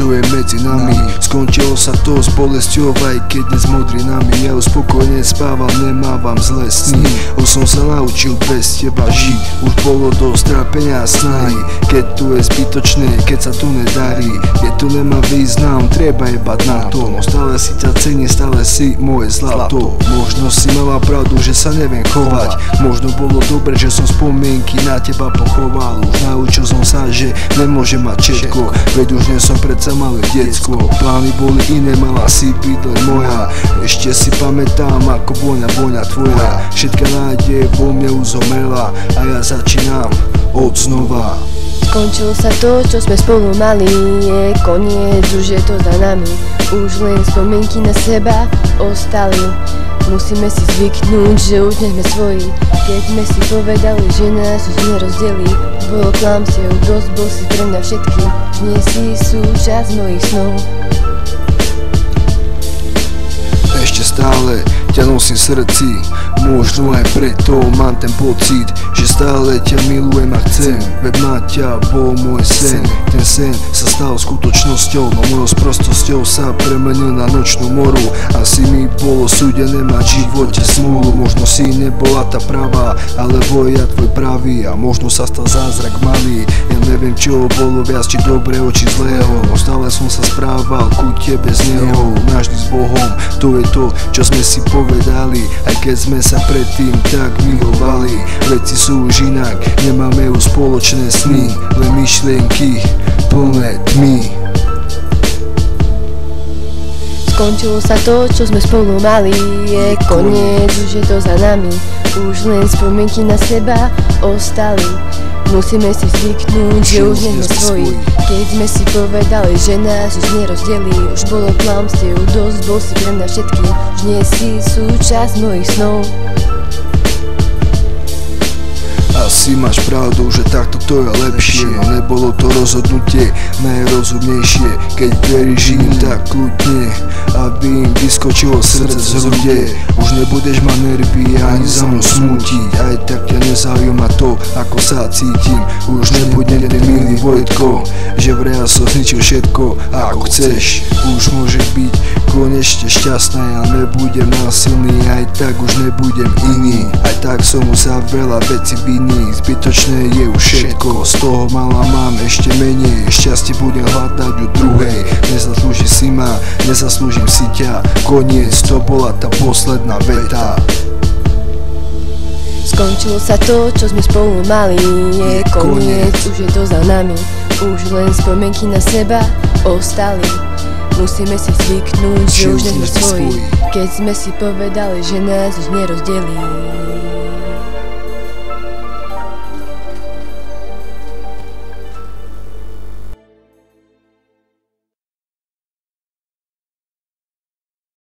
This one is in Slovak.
čo je medzi nami. Skončilo sa to s bolesťou, aj keď dnes modrý nami. Ja už spokojne spávam, nemávam zlé sny. Už som sa naučil bez teba žiť, už bolo dosť trápenia a snahy. Keď tu je zbytočné, keď sa tu nedarí, keď tu nemá význam, treba jebať na to. No stále si ťa cení, stále si moje zlato. Možno si mala pravdu, že sa neviem chovať, možno bolo dobre, že som spomienky na teba pochoval. Už naučil som sa, že nemôžem mať všetko, veď už nie som predsa malé diecko. Plány boli iné, mala si byť len moja. Ešte si pamätám, ako vôňa tvoja. Všetká nádej vo mne už zomrela a ja začínam od znova. Skončilo sa to, čo sme spolu mali, je koniec, už je to za nami. Už len spomienky na seba ostali. Musíme si zvyknúť, že už nie sme svoji. Keď sme si povedali, že nás už nerozdelí, bolo klamstiev, dosť bol si pre mňa všetkým. Nie si súčasť mojich snov. Ešte stále ťa nosím v srdci, možno aj preto mám ten pocit, že stále ťa milujem a chcem, veď mať ťa bol môj sen. Ten sen sa stal skutočnosťou, no mojou sprostosťou sa premenil na nočnú moru. Asi mi bolo súdené mať v živote smolu, možno si nebola tá pravá, alebo ja tvoj pravý, a možno sa stal zázrak malý. Ja neviem, čo bolo viac, či dobrého, či zlého, no stále som sa správal ku tebe z neho, navždy s Bohom. To je to, čo sme si povedali, aj keď sme sa predtým tak milovali. Veci sú už inak, nemáme už spoločné sny, len myšlienky plné tmy. Skončilo sa to, čo sme spolu mali, je koniec, už je to za nami. Už len spomienky na seba ostali. Musíme si zvyknúť, že už nie sme svoji. Keď sme si povedali, že nás už nerozdelí, už bolo klamstiev, dosť bol si pre mňa všetkým. Už nie si súčasť mojich snov. Asi máš pravdu, že takto to je lepšie, no nebolo to rozhodnutie najrozumnejšie. Keď veríš im tak kľudne, aby im vyskočilo srdce z hrude. Už nebudeš mať nervy ani za mnou smútiť, aj tak ťa nezaujíma to, ako sa cítim. Už nebudem ten milý Vojtko, že vraj som zničil všetko, ako chceš. Už môžeš byť konečne šťastná, ja nebudem násilný, aj tak už nebudem iný. Aj tak som už za veľa vecí vinný, zbytočné je už všetko, z toho mala mám ešte menej. Šťastie budem hľadať u druhej, nezaslúži si ma, nezaslúžim si ťa. Koniec, to bola tá posledná veta. Skončilo sa to, čo sme spolu mali, je koniec, už je to za nami. Už len spomienky na seba ostali. Musíme si zvyknúť, že už nie sme svoji. Keď sme si povedali, že nás už nerozdelí.